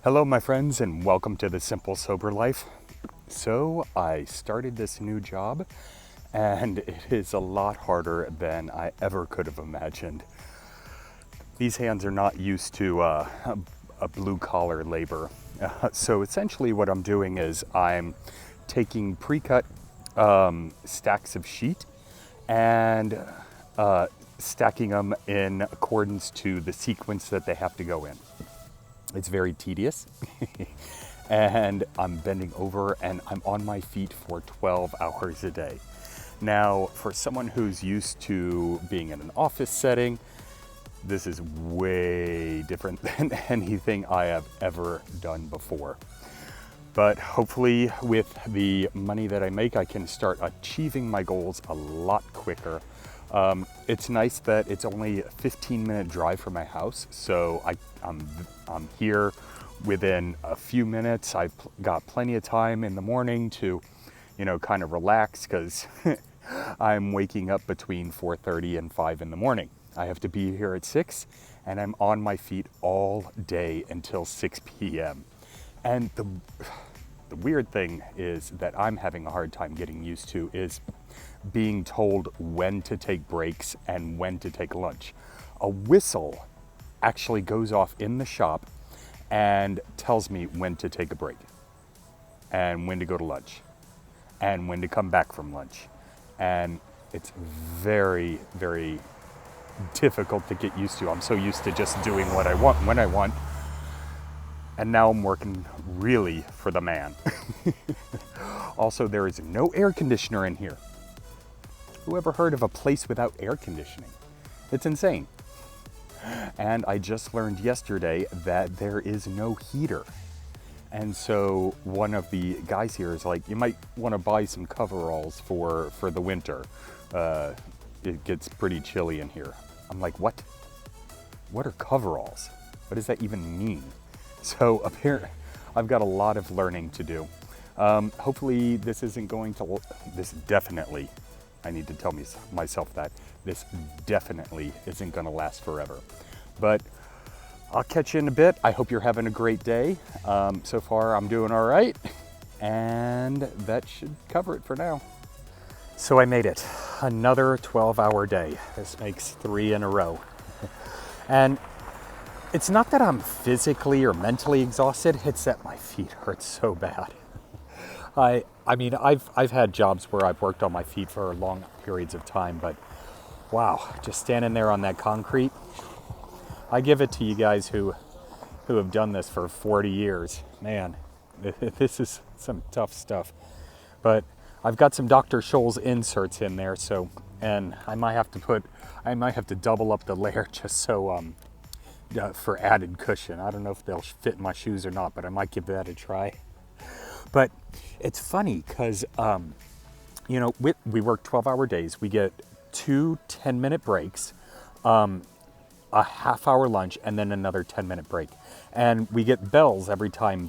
Hello, my friends, and welcome to the Simple Sober Life. So, I started this new job, and it is a lot harder than I ever could have imagined. These hands are not used to a blue-collar labor. So, essentially, what I'm doing is I'm taking pre-cut stacks of sheet and stacking them in accordance to the sequence that they have to go in. It's very tedious and I'm bending over and I'm on my feet for 12 hours a day. Now, for someone who's used to being in an office setting, this is way different than anything I have ever done before. But hopefully with the money that I make, I can start achieving my goals a lot quicker. It's nice that it's only a 15-minute drive from my house, so I'm here within a few minutes. I've got plenty of time in the morning to, kind of relax because I'm waking up between 4:30 and 5 in the morning. I have to be here at 6, and I'm on my feet all day until 6 p.m. And the weird thing is that I'm having a hard time getting used to is being told when to take breaks and when to take lunch. A whistle actually goes off in the shop and tells me when to take a break and when to go to lunch and when to come back from lunch. And it's very, very difficult to get used to. I'm so used to just doing what I want when I want. And now I'm working really for the man. Also, there is no air conditioner in here. Who ever heard of a place without air conditioning? It's insane. And I just learned yesterday that there is no heater. And so one of the guys here is like, you might want to buy some coveralls for the winter. It gets pretty chilly in here. I'm like, what? What are coveralls? What does that even mean? So apparently, I've got a lot of learning to do. Hopefully this isn't going to, I need to tell myself that this definitely isn't going to last forever. But I'll catch you in a bit. I hope you're having a great day. So far, I'm doing all right. And that should cover it for now. So I made it. Another 12-hour day. This makes 3 in a row. And it's not that I'm physically or mentally exhausted. It's that my feet hurt so bad. I mean, I've had jobs where I've worked on my feet for long periods of time, but wow, just standing there on that concrete. I give it to you guys who have done this for 40 years. Man, this is some tough stuff. But I've got some Dr. Scholl's inserts in there, and I might have to double up the layer just so for added cushion. I don't know if they'll fit in my shoes or not, but I might give that a try. But it's funny because, we work 12-hour days. We get 2 10-minute breaks, a half-hour lunch, and then another 10-minute break. And we get bells every time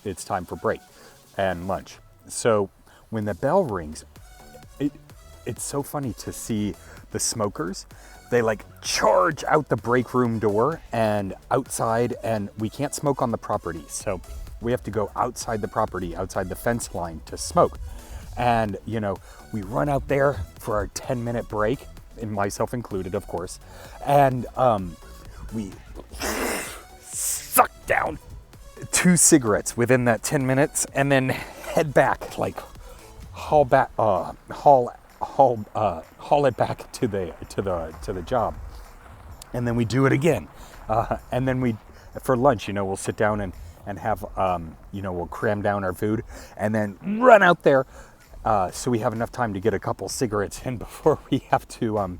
it's time for break and lunch. So when the bell rings, it's so funny to see the smokers. They charge out the break room door and outside, and we can't smoke on the property. So we have to go outside the property, outside the fence line to smoke. And, we run out there for our 10-minute break, and myself included, of course. And we suck down 2 cigarettes within that 10 minutes and then head back, haul it back to the job. And then we do it again. And then for lunch, we'll sit down and have, we'll cram down our food and then run out there so we have enough time to get a couple cigarettes in before we have to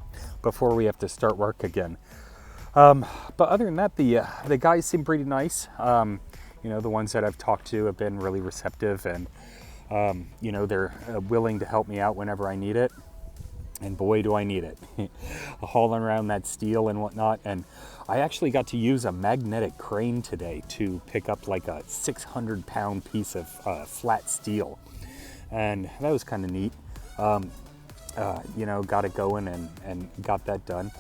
start work again. But other than that, the guys seem pretty nice. The ones that I've talked to have been really receptive, and they're willing to help me out whenever I need it. And boy, do I need it. Hauling around that steel and whatnot. And I actually got to use a magnetic crane today to pick up a 600-pound piece of flat steel. And that was kind of neat. Got it going and got that done.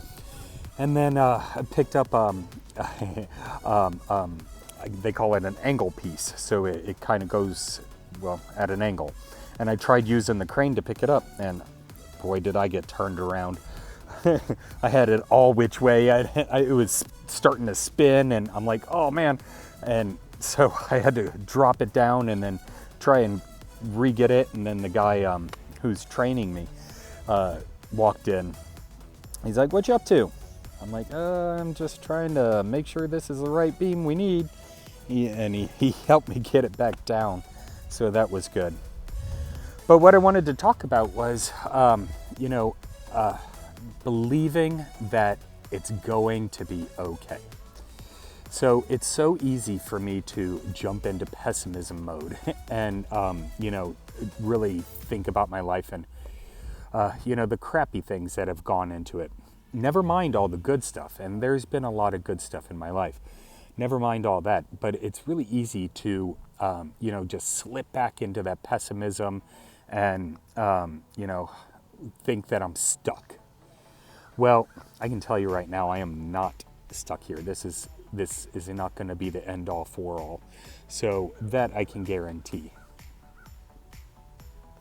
And then I picked up they call it an angle piece. So it kind of goes, well, at an angle. And I tried using the crane to pick it up, and boy, did I get turned around. I had it all which way. It was starting to spin, and I'm like, oh man. And so I had to drop it down and then try and re-get it. And then the guy who's training me walked in. He's like, what you up to? I'm like, I'm just trying to make sure this is the right beam we need. He helped me get it back down. So that was good. But what I wanted to talk about was, believing that it's going to be okay. So it's so easy for me to jump into pessimism mode and, really think about my life and, the crappy things that have gone into it. Never mind all the good stuff. And there's been a lot of good stuff in my life. Never mind all that. But it's really easy to, just slip back into that pessimism and, think that I'm stuck. Well, I can tell you right now, I am not stuck here. This is not going to be the end all for all. So that I can guarantee.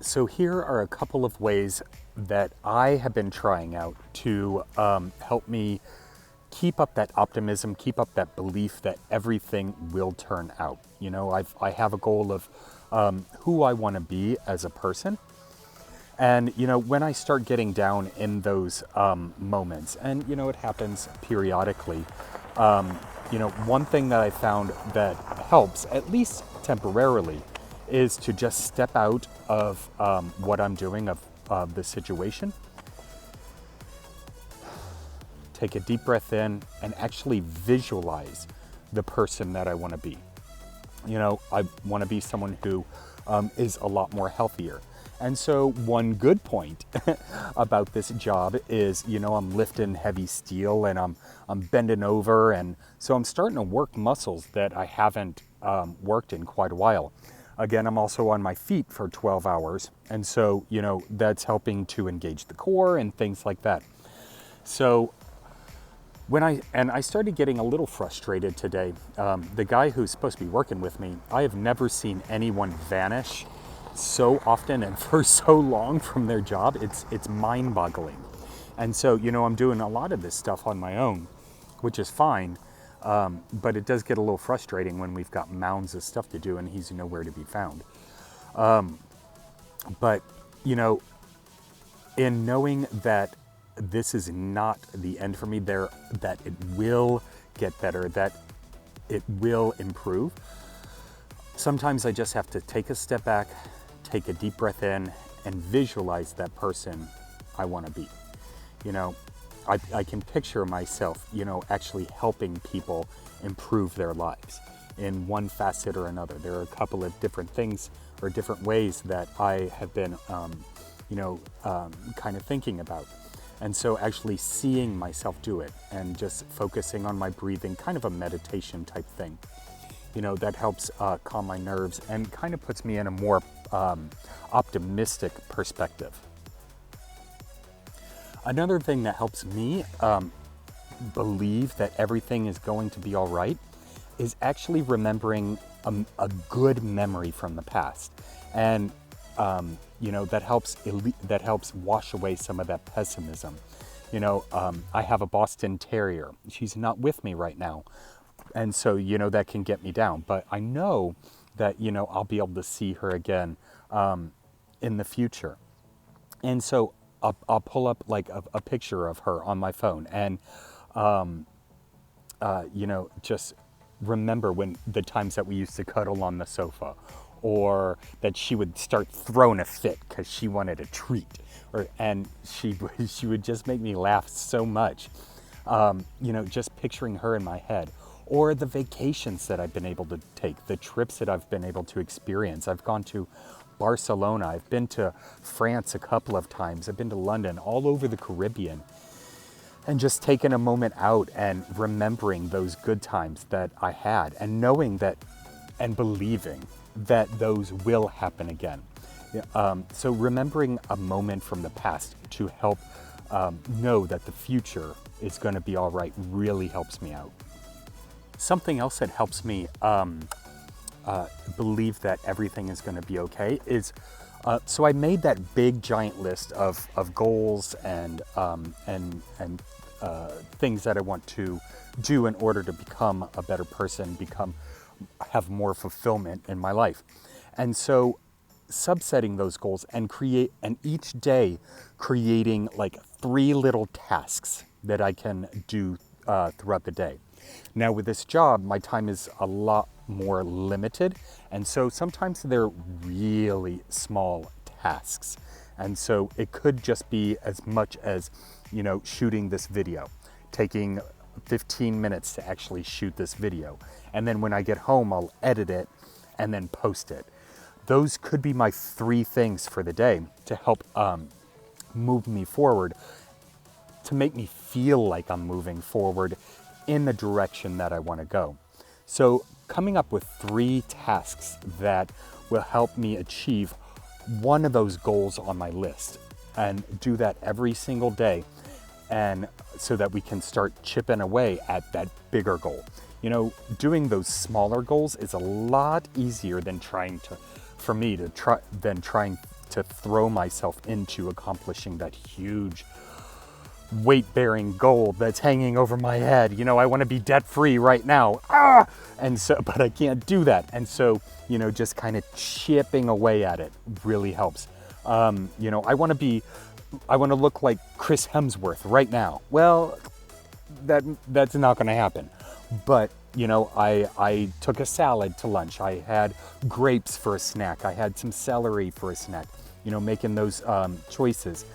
So here are a couple of ways that I have been trying out to help me keep up that optimism, keep up that belief that everything will turn out. I have a goal of who I want to be as a person. And, when I start getting down in those moments, and, it happens periodically, one thing that I found that helps, at least temporarily, is to just step out of what I'm doing, of the situation, take a deep breath in, and actually visualize the person that I want to be. I want to be someone who is a lot more healthier. And so one good point about this job is, I'm lifting heavy steel and I'm bending over. And so I'm starting to work muscles that I haven't worked in quite a while. Again, I'm also on my feet for 12 hours. And so, that's helping to engage the core and things like that. So I started getting a little frustrated today. The guy who's supposed to be working with me, I have never seen anyone vanish so often and for so long from their job. It's mind-boggling. And so, I'm doing a lot of this stuff on my own, which is fine. But it does get a little frustrating when we've got mounds of stuff to do and he's nowhere to be found. But, in knowing that this is not the end for me, that it will get better, that it will improve, sometimes I just have to take a step back, take a deep breath in, and visualize that person I want to be. I can picture myself, actually helping people improve their lives in one facet or another. There are a couple of different things or different ways that I have been, kind of thinking about. And so actually seeing myself do it and just focusing on my breathing, kind of a meditation type thing, that helps calm my nerves and kind of puts me in a more optimistic perspective. Another thing that helps me believe that everything is going to be all right is actually remembering a good memory from the past. And, that helps wash away some of that pessimism. I have a Boston Terrier. She's not with me right now. And so, that can get me down. But I know that, I'll be able to see her again in the future. And so I'll pull up like a picture of her on my phone and, just remember when the times that we used to cuddle on the sofa, or that she would start throwing a fit because she wanted a treat, and she would just make me laugh so much. Just picturing her in my head, or the vacations that I've been able to take, the trips that I've been able to experience. I've gone to Barcelona, I've been to France a couple of times, I've been to London, all over the Caribbean, and just taking a moment out and remembering those good times that I had, and knowing that and believing that those will happen again. So remembering a moment from the past to help know that the future is going to be all right really helps me out. Something else that helps me believe that everything is going to be okay is, so I made that big giant list of goals and things that I want to do in order to become a better person, have more fulfillment in my life. And so subsetting those goals and each day creating like 3 little tasks that I can do throughout the day. Now with this job, my time is a lot more limited, and so sometimes they're really small tasks. And so it could just be as much as, shooting this video, taking 15 minutes to actually shoot this video. And then when I get home, I'll edit it and then post it. Those could be my 3 things for the day to help move me forward, to make me feel like I'm moving forward in the direction that I want to go. So coming up with 3 tasks that will help me achieve one of those goals on my list, and do that every single day, and so that we can start chipping away at that bigger goal. Doing those smaller goals is a lot easier than trying to throw myself into accomplishing that huge weight-bearing goal that's hanging over my head. I want to be debt-free right now. And so, but I can't do that. And so, just kind of chipping away at it really helps. I want to look like Chris Hemsworth right now. Well, that's not going to happen. But, I took a salad to lunch. I had grapes for a snack. I had some celery for a snack. Making those choices,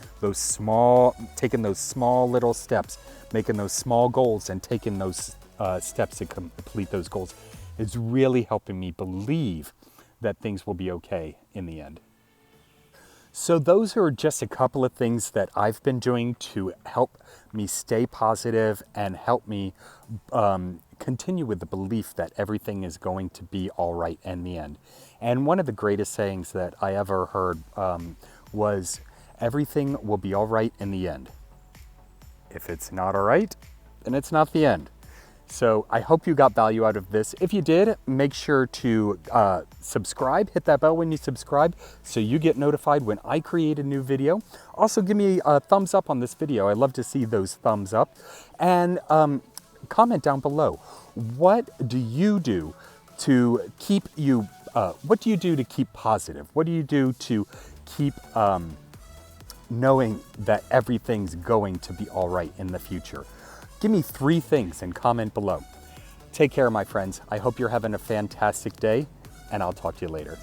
taking those small little steps, making those small goals and taking those steps to complete those goals is really helping me believe that things will be okay in the end. So those are just a couple of things that I've been doing to help me stay positive and help me continue with the belief that everything is going to be all right in the end. And one of the greatest sayings that I ever heard was, everything will be all right in the end. If it's not all right, then it's not the end. So I hope you got value out of this. If you did, make sure to subscribe, hit that bell when you subscribe so you get notified when I create a new video. Also give me a thumbs up on this video. I love to see those thumbs up. And comment down below. What do you do to keep what do you do to keep positive? What do you do to keep knowing that everything's going to be all right in the future? Give me 3 things and comment below. Take care, my friends. I hope you're having a fantastic day, and I'll talk to you later.